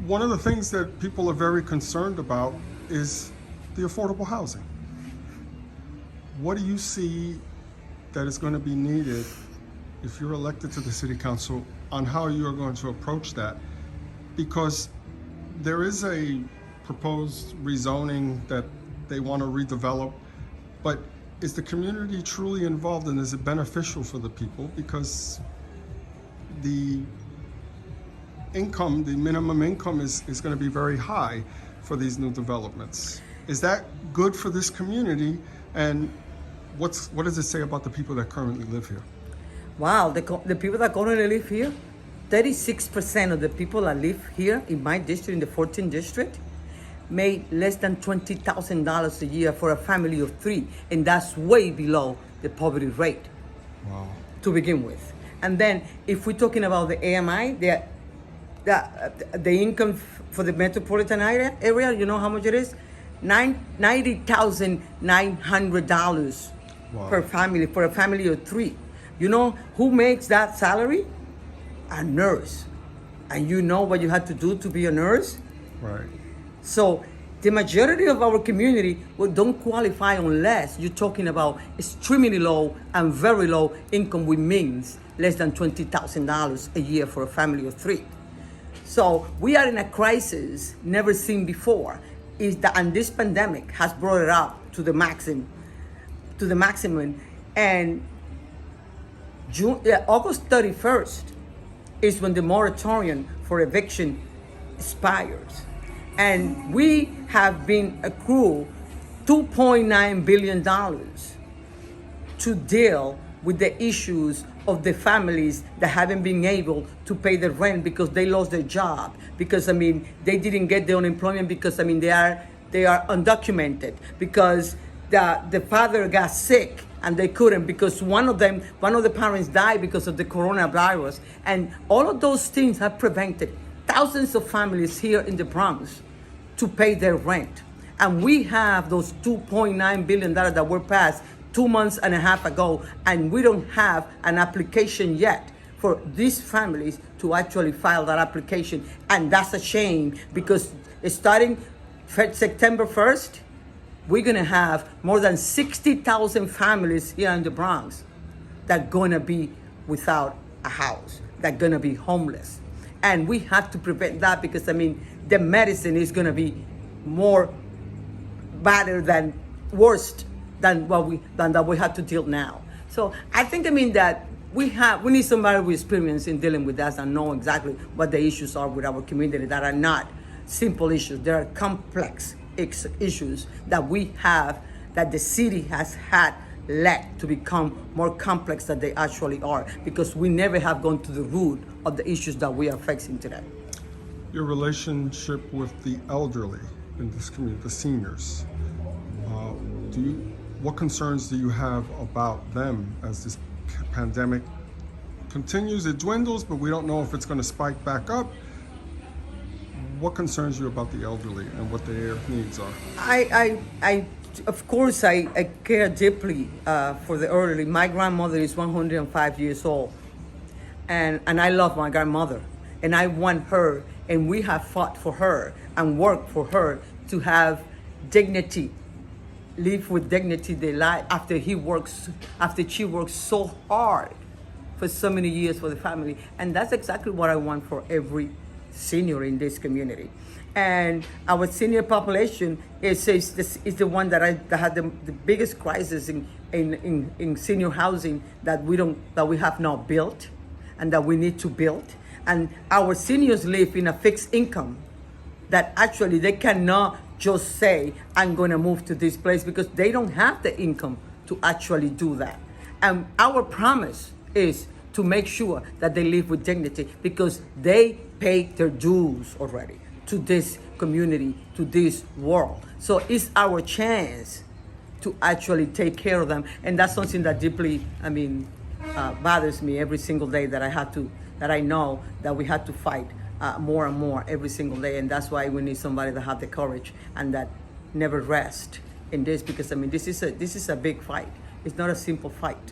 One of the things that people are very concerned about is the affordable housing. What do you see that is going to be needed if you're elected to the city council on how you are going to approach that? Because there is a proposed rezoning that they want to redevelop, but is the community truly involved, and is it beneficial for the people? Because the income, the minimum income is going to be very high for these new developments. Is that good for this community? And what does it say about the people that currently live here? Wow, the people that currently live here, 36% of the people that live here in my district, in the 14th district, made less than $20,000 a year for a family of 3, and that's way below the poverty rate. Wow. To begin with. And then if we're talking about the AMI, the income for the metropolitan area, you know how much it is? $90,900 Wow. per family, for a family of 3. You know who makes that salary? A nurse. And you know what you have to do to be a nurse? Right. So the majority of our community don't qualify unless you're talking about extremely low and very low income, which means less than $20,000 a year for a family of 3. So we are in a crisis never seen before. And this pandemic has brought it up to the maximum. And August 31st is when the moratorium for eviction expires. And we have been accrued $2.9 billion to deal with the issues of the families that haven't been able to pay the rent because they lost their job, because they didn't get the unemployment, because they are undocumented, because the father got sick and they couldn't, because one of the parents died because of the coronavirus. And all of those things have prevented thousands of families here in the Bronx to pay their rent. And we have those $2.9 billion that were passed 2.5 months ago, and we don't have an application yet for these families to actually file that application. And that's a shame, because starting September 1st, we're gonna have more than 60,000 families here in the Bronx that are gonna be without a house, that are gonna be homeless. And we have to prevent that, because the medicine is gonna be more worse than that we have to deal now. So I think that we need somebody with experience in dealing with that and know exactly what the issues are with our community, that are not simple issues. There are complex issues that we have, that the city has had led to become more complex than they actually are, because we never have gone to the root of the issues that we are facing today. Your relationship with the elderly in this community, the seniors, what concerns do you have about them as this pandemic continues? It dwindles, but we don't know if it's going to spike back up. What concerns you about the elderly and what their needs are? Of course, I care deeply for the elderly. My grandmother is 105 years old, and I love my grandmother, and I want her, and we have fought for her and worked for her to have dignity, live with dignity their life after she works so hard for so many years for the family. And that's exactly what I want for every senior in this community. And our senior population is the one that had the biggest crisis in senior housing that we have not built, and that we need to build. And our seniors live in a fixed income that actually they cannot just say, I'm gonna move to this place, because they don't have the income to actually do that. And our promise is to make sure that they live with dignity, because they pay their dues already to this community, to this world. So it's our chance to actually take care of them. And that's something that deeply, bothers me every single day, that I know that we have to fight more and more every single day. And that's why we need somebody that have the courage and that never rest in this, because this is a big fight. It's not a simple fight.